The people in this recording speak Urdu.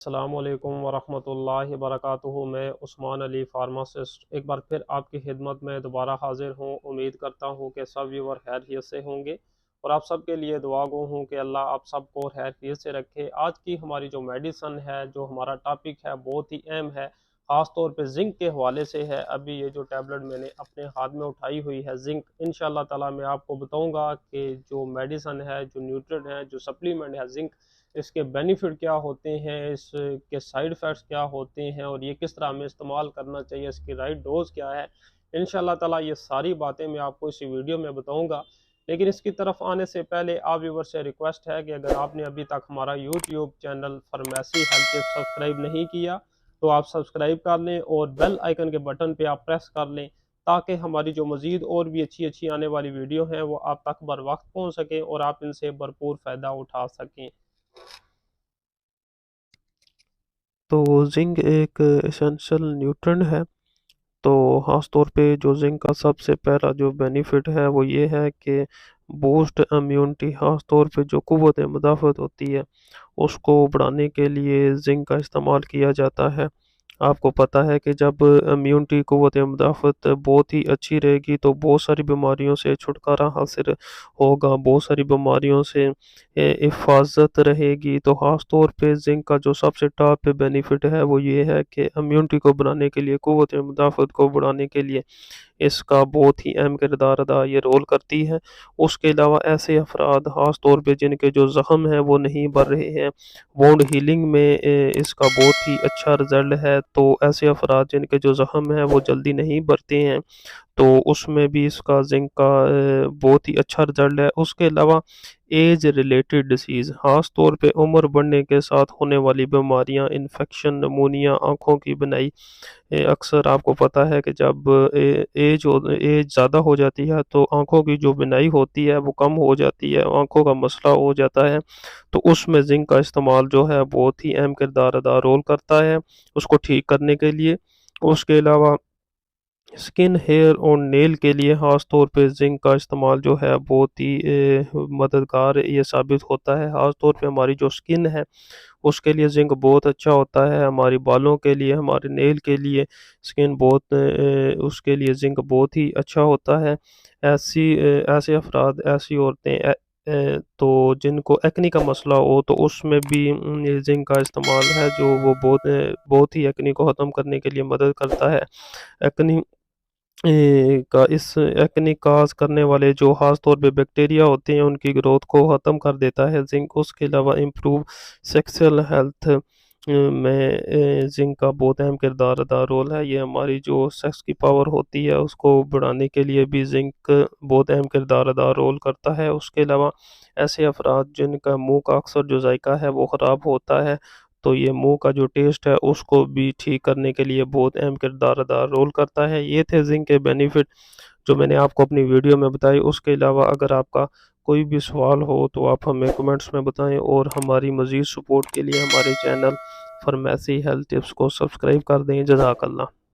السلام علیکم ورحمۃ اللہ وبرکاتہ۔ میں عثمان علی فارماسسٹ ایک بار پھر آپ کی خدمت میں دوبارہ حاضر ہوں۔ امید کرتا ہوں کہ سب ویور خیریت سے ہوں گے اور آپ سب کے لیے دعا گو ہوں کہ اللہ آپ سب کو خیریت سے رکھے۔ آج کی ہماری جو میڈیسن ہے، جو ہمارا ٹاپک ہے، بہت ہی اہم ہے، خاص طور پہ زنک کے حوالے سے ہے۔ ابھی یہ جو ٹیبلٹ میں نے اپنے ہاتھ میں اٹھائی ہوئی ہے زنک، انشاءاللہ تعالی میں آپ کو بتاؤں گا کہ جو میڈیسن ہے، جو نیوٹرینٹ ہے، جو سپلیمنٹ ہے زنک، اس کے بینیفٹ کیا ہوتے ہیں، اس کے سائیڈ ایفیکٹس کیا ہوتے ہیں اور یہ کس طرح ہمیں استعمال کرنا چاہیے، اس کی رائٹ ڈوز کیا ہے۔ انشاءاللہ تعالی یہ ساری باتیں میں آپ کو اسی ویڈیو میں بتاؤں گا۔ لیکن اس کی طرف آنے سے پہلے آپ ویور سے ریکویسٹ ہے کہ اگر آپ نے ابھی تک ہمارا YouTube channel pharmacy health tips subscribe نہیں کیا تو آپ سبسکرائب کر لیں اور بیل آئیکن کے بٹن پہ آپ پریس کر لیں تاکہ ہماری جو مزید اور بھی اچھی آنے والی ویڈیو ہیں وہ آپ تک بر وقت پہنچ سکیں اور آپ ان سے بھرپور فائدہ اٹھا سکیں۔ تو زنک ایک اسینشل نیوٹرنٹ ہے۔ تو خاص طور پہ جو زنک کا سب سے پہلا جو بینیفٹ ہے وہ یہ ہے کہ بوسٹ امیونٹی، خاص طور پہ جو قوت مدافعت ہوتی ہے اس کو بڑھانے کے لیے زنک کا استعمال کیا جاتا ہے۔ آپ کو پتہ ہے کہ جب امیونٹی، قوت مدافعت بہت ہی اچھی رہے گی تو بہت ساری بیماریوں سے چھٹکارا حاصل ہوگا، بہت ساری بیماریوں سے حفاظت رہے گی۔ تو خاص طور پہ زنک کا جو سب سے ٹاپ پہ بینیفٹ ہے وہ یہ ہے کہ امیونٹی کو بڑھانے کے لیے، قوت مدافعت کو بڑھانے کے لیے اس کا بہت ہی اہم کردار ادا یہ رول کرتی ہے۔ اس کے علاوہ ایسے افراد خاص طور پہ جن کے جو زخم ہیں وہ نہیں بڑھ رہے ہیں، وونڈ ہیلنگ میں اس کا بہت ہی اچھا رزلٹ ہے۔ تو ایسے افراد جن کے جو زخم ہیں وہ جلدی نہیں بڑھتے ہیں تو اس میں بھی اس کا زنک کا بہت ہی اچھا رزلٹ ہے۔ اس کے علاوہ ایج ریلیٹڈ ڈیسیز، خاص طور پہ عمر بڑھنے کے ساتھ ہونے والی بیماریاں، انفیکشن، نمونیا، آنکھوں کی بینائی، اکثر آپ کو پتہ ہے کہ جب ایج زیادہ ہو جاتی ہے تو آنکھوں کی جو بینائی ہوتی ہے وہ کم ہو جاتی ہے، آنکھوں کا مسئلہ ہو جاتا ہے۔ تو اس میں زنک کا استعمال جو ہے بہت ہی اہم کردار ادا رول کرتا ہے اس کو ٹھیک کرنے کے لیے۔ اس کے علاوہ سکن، ہیئر اور نیل کے لیے خاص طور پہ زنک کا استعمال جو ہے بہت ہی مددگار یہ ثابت ہوتا ہے۔ خاص طور پہ ہماری جو سکن ہے اس کے لیے زنک بہت اچھا ہوتا ہے، ہماری بالوں کے لیے، ہمارے نیل کے لیے سکن بہت اس کے لیے زنک بہت ہی اچھا ہوتا ہے۔ ایسے افراد، ایسی عورتیں تو جن کو ایکنی کا مسئلہ ہو تو اس میں بھی زنک کا استعمال ہے جو وہ بہت ہی ایکنی کو ختم کرنے کے لیے مدد کرتا ہے۔ ایکنی ایکنی کاز کرنے والے جو خاص طور پہ بیکٹیریا ہوتے ہیں ان کی گروتھ کو ختم کر دیتا ہے زنک۔ اس کے علاوہ امپروو سیکسل ہیلتھ میں زنک کا بہت اہم کردار ادا رول ہے۔ یہ ہماری جو سیکس کی پاور ہوتی ہے اس کو بڑھانے کے لیے بھی زنک بہت اہم کردار ادا رول کرتا ہے۔ اس کے علاوہ ایسے افراد جن کا منہ کا اکثر جو ذائقہ ہے وہ خراب ہوتا ہے تو یہ منہ کا جو ٹیسٹ ہے اس کو بھی ٹھیک کرنے کے لیے بہت اہم کردار ادا رول کرتا ہے۔ یہ تھے زنک کے بینیفٹ جو میں نے آپ کو اپنی ویڈیو میں بتائی۔ اس کے علاوہ اگر آپ کا کوئی بھی سوال ہو تو آپ ہمیں کمنٹس میں بتائیں اور ہماری مزید سپورٹ کے لیے ہمارے چینل فارمیسی ہیلتھ ٹپس کو سبسکرائب کر دیں۔ جزاک اللہ۔